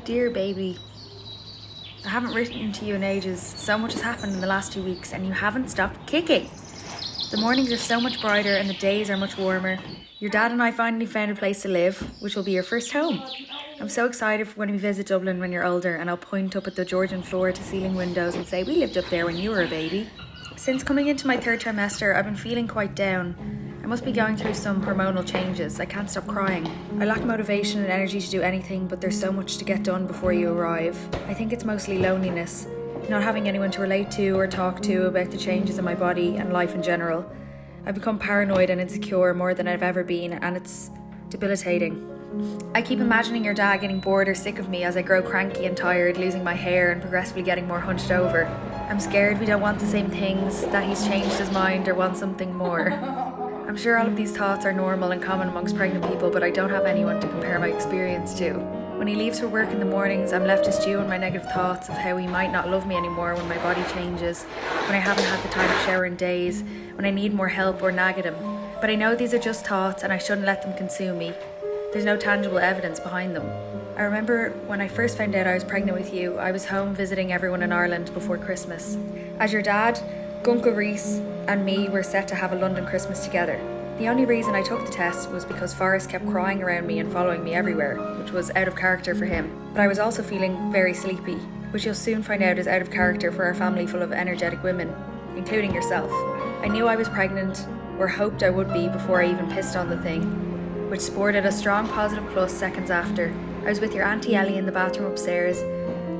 Dear baby, I haven't written to you in ages. So much has happened in the last 2 weeks and you haven't stopped kicking. The mornings are so much brighter and the days are much warmer. Your dad and I finally found a place to live, which will be your first home. I'm so excited for when we visit Dublin when you're older, and I'll point up at the Georgian floor to ceiling windows and say, we lived up there when you were a baby. Since coming into my third trimester, I've been feeling quite down. I must be going through some hormonal changes. I can't stop crying. I lack motivation and energy to do anything, but there's so much to get done before you arrive. I think it's mostly loneliness, not having anyone to relate to or talk to about the changes in my body and life in general. I've become paranoid and insecure more than I've ever been, and it's debilitating. I keep imagining your dad getting bored or sick of me as I grow cranky and tired, losing my hair and progressively getting more hunched over. I'm scared we don't want the same things, that he's changed his mind or wants something more. I'm sure all of these thoughts are normal and common amongst pregnant people, but I don't have anyone to compare my experience to. When he leaves for work in the mornings, I'm left to stew in my negative thoughts of how he might not love me anymore when my body changes, when I haven't had the time to shower in days, when I need more help or nag at him. But I know these are just thoughts and I shouldn't let them consume me. There's no tangible evidence behind them. I remember when I first found out I was pregnant with you, I was home visiting everyone in Ireland before Christmas. As your dad, Guncle Reese and me were set to have a London Christmas together. The only reason I took the test was because Forrest kept crying around me and following me everywhere, which was out of character for him. But I was also feeling very sleepy, which you'll soon find out is out of character for our family full of energetic women, including yourself. I knew I was pregnant, or hoped I would be before I even pissed on the thing, which sported a strong positive plus seconds after. I was with your Auntie Ellie in the bathroom upstairs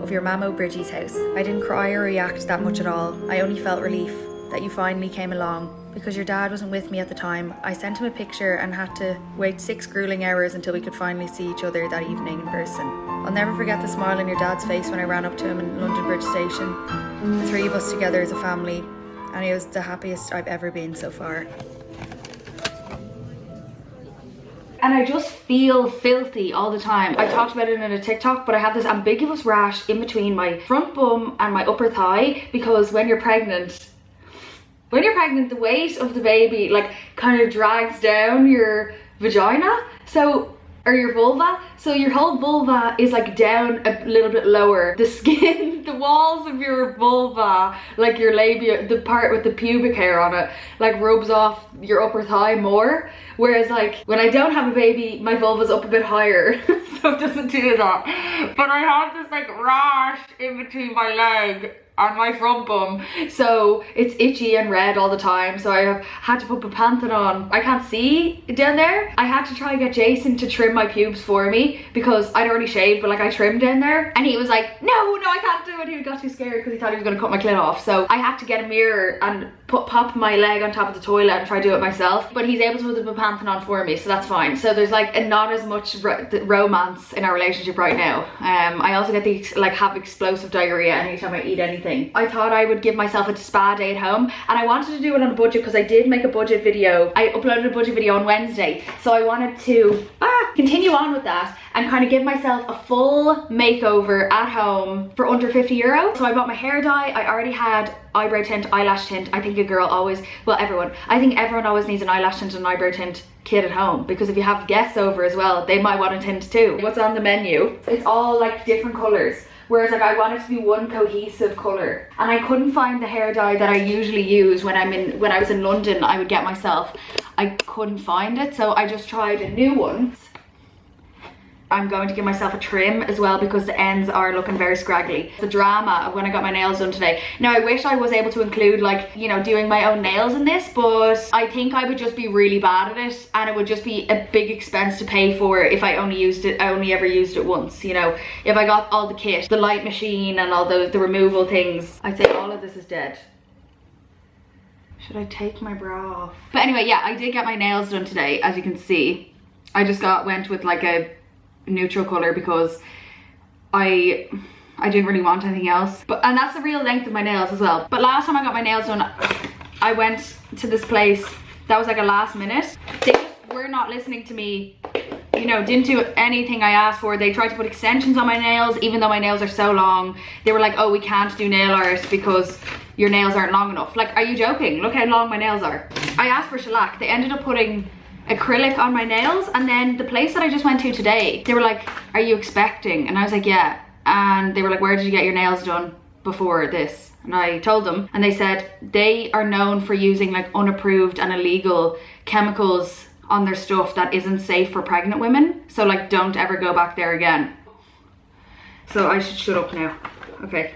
of your Mamo Bridgie's house. I didn't cry or react that much at all. I only felt relief that you finally came along. Because your dad wasn't with me at the time, I sent him a picture and had to wait 6 grueling hours until we could finally see each other that evening in person. I'll never forget the smile on your dad's face when I ran up to him in London Bridge Station. The 3 of us together as a family, and it was the happiest I've ever been so far. And I just feel filthy all the time. I talked about it in a TikTok, but I have this ambiguous rash in between my front bum and my upper thigh, because when you're pregnant, the weight of the baby like kind of drags down your vagina, or your vulva, so your whole vulva is like down a little bit lower. The skin, the walls of your vulva, like your labia, the part with the pubic hair on it, like rubs off your upper thigh more. Whereas like when I don't have a baby, my vulva's up a bit higher, so it doesn't do that. But I have this like rash in between my leg and my front bum, so it's itchy and red all the time, so I have had to put Bepanthen on. I can't see down there. I had to try and get Jason to trim my pubes for me because I'd already shaved, but like I trimmed down there, and he was like, no, I can't do it. He got too scared because he thought he was going to cut my clit off, so I had to get a mirror and pop my leg on top of the toilet and try to do it myself. But he's able to put the Bepanthen on for me, so that's fine. So there's like not as much romance in our relationship right now. I also get have explosive diarrhea anytime I eat anything. I thought I would give myself a spa day at home, and I wanted to do it on a budget because I did make a budget video. I uploaded a budget video on Wednesday, so I wanted to continue on with that and kind of give myself a full makeover at home for under €50. So I bought my hair dye. I already had eyebrow tint, eyelash tint. I think everyone always needs an eyelash tint and an eyebrow tint kit at home, because if you have guests over as well, they might want a tint too. What's on the menu? It's all like different colors. Whereas like I want it to be one cohesive colour, and I couldn't find the hair dye that I usually use when I was in London. I would get myself. I couldn't find it, so I just tried a new one. I'm going to give myself a trim as well because the ends are looking very scraggly. The drama of when I got my nails done today. Now I wish I was able to include like, you know, doing my own nails in this, but I think I would just be really bad at it, and it would just be a big expense to pay for if I only ever used it once, you know. If I got all the kit, the light machine and all the removal things, I'd say all of this is dead. Should I take my bra off? But anyway, yeah, I did get my nails done today, as you can see. I just went with like a neutral color because I didn't really want anything else, and that's the real length of my nails as well. But last time I got my nails done, I went to this place that was like a last minute. They just were not listening to me, you know, didn't do anything I asked for. They tried to put extensions on my nails even though my nails are so long. They were like, oh, we can't do nail art because your nails aren't long enough. Like, are you joking? Look how long my nails are. I asked for shellac. They ended up putting acrylic on my nails. And then the place that I just went to today, they were like, are you expecting? And I was like, yeah. And they were like, where did you get your nails done before this? And I told them, and they said they are known for using like unapproved and illegal chemicals on their stuff that isn't safe for pregnant women. So like, don't ever go back there again. So I should shut up now. Okay.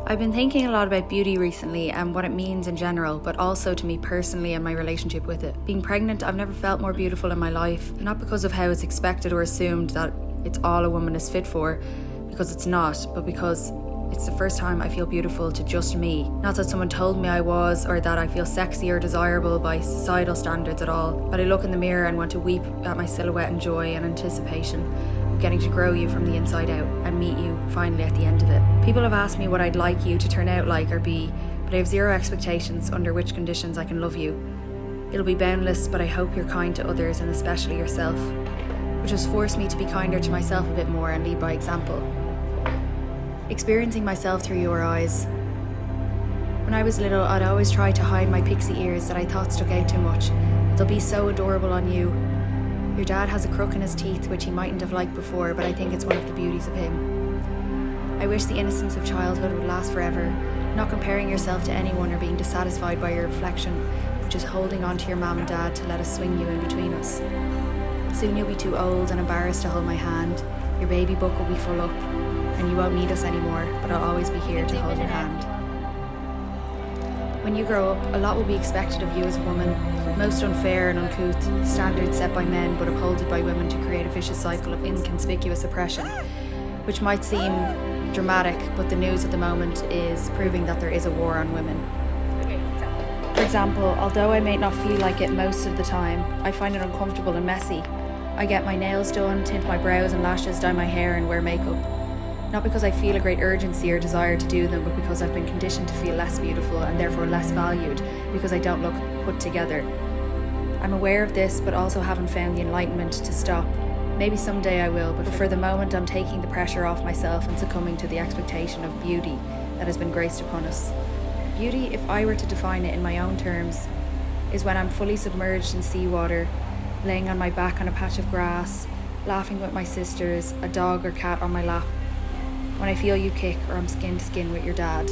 I've been thinking a lot about beauty recently and what it means in general, but also to me personally and my relationship with it. Being pregnant, I've never felt more beautiful in my life, not because of how it's expected or assumed that it's all a woman is fit for, because it's not, but because it's the first time I feel beautiful to just me. Not that someone told me I was, or that I feel sexy or desirable by societal standards at all, but I look in the mirror and want to weep at my silhouette in joy and anticipation of getting to grow you from the inside out and meet you finally at the end of it. People have asked me what I'd like you to turn out like or be, but I have zero expectations under which conditions I can love you. It'll be boundless, but I hope you're kind to others and especially yourself, which has forced me to be kinder to myself a bit more and lead by example. Experiencing myself through your eyes. When I was little, I'd always try to hide my pixie ears that I thought stuck out too much. They'll be so adorable on you. Your dad has a crook in his teeth, which he mightn't have liked before, but I think it's one of the beauties of him. I wish the innocence of childhood would last forever, not comparing yourself to anyone or being dissatisfied by your reflection, but just holding on to your mum and dad to let us swing you in between us. Soon you'll be too old and embarrassed to hold my hand. Your baby book will be full up, and you won't need us anymore, but I'll always be here to hold your hand. When you grow up, a lot will be expected of you as a woman, most unfair and uncouth, standards set by men but upholded by women to create a vicious cycle of inconspicuous oppression, which might seem dramatic, but the news at the moment is proving that there is a war on women. For example, although I may not feel like it most of the time, I find it uncomfortable and messy. I get my nails done, tint my brows and lashes, dye my hair and wear makeup. Not because I feel a great urgency or desire to do them, but because I've been conditioned to feel less beautiful and therefore less valued because I don't look put together. I'm aware of this, but also haven't found the enlightenment to stop. Maybe someday I will, but for the moment I'm taking the pressure off myself and succumbing to the expectation of beauty that has been graced upon us. Beauty, if I were to define it in my own terms, is when I'm fully submerged in seawater, laying on my back on a patch of grass, laughing with my sisters, a dog or cat on my lap, when I feel you kick or I'm skin to skin with your dad.